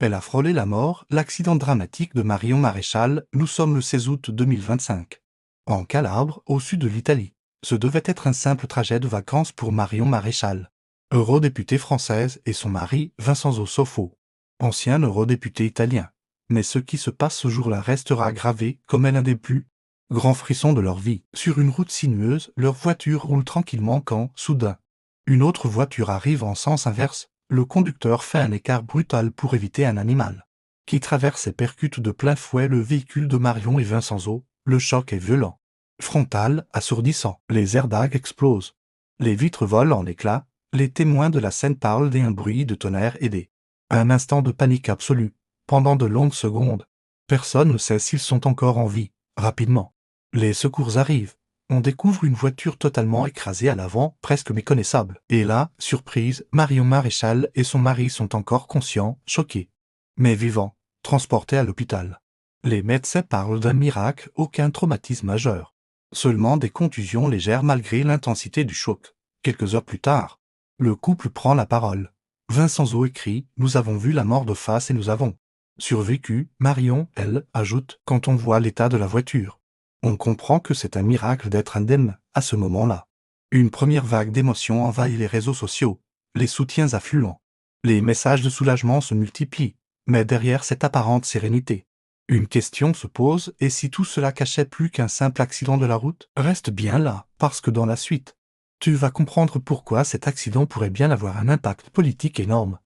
Elle a frôlé la mort, l'accident dramatique de Marion Maréchal, nous sommes le 16 août 2025. En Calabre, au sud de l'Italie. Ce devait être un simple trajet de vacances pour Marion Maréchal, eurodéputée française, et son mari, Vincenzo Soffo, ancien eurodéputé italien. Mais ce qui se passe ce jour-là restera gravé comme l'un des plus grands frissons de leur vie. Sur une route sinueuse, leur voiture roule tranquillement quand, soudain, une autre voiture arrive en sens inverse. Le conducteur fait un écart brutal pour éviter un animal qui traverse et percute de plein fouet le véhicule de Marion et Vincenzo. Le choc est violent, frontal, assourdissant. Les airbags explosent. Les vitres volent en éclats. Les témoins de la scène parlent d'un bruit de tonnerre et un instant de panique absolue. Pendant de longues secondes, personne ne sait s'ils sont encore en vie. Rapidement, les secours arrivent. On découvre une voiture totalement écrasée à l'avant, presque méconnaissable. Et là, surprise, Marion Maréchal et son mari sont encore conscients, choqués, mais vivants, transportés à l'hôpital. Les médecins parlent d'un miracle, aucun traumatisme majeur. Seulement des contusions légères malgré l'intensité du choc. Quelques heures plus tard, le couple prend la parole. Vincenzo écrit « Nous avons vu la mort de face et nous avons survécu ». Marion, elle, ajoute « Quand on voit l'état de la voiture, on comprend que c'est un miracle d'être indemne à ce moment-là ». Une première vague d'émotions envahit les réseaux sociaux, les soutiens affluents. Les messages de soulagement se multiplient, mais derrière cette apparente sérénité, une question se pose, et si tout cela cachait plus qu'un simple accident de la route? Reste bien là, parce que dans la suite, tu vas comprendre pourquoi cet accident pourrait bien avoir un impact politique énorme.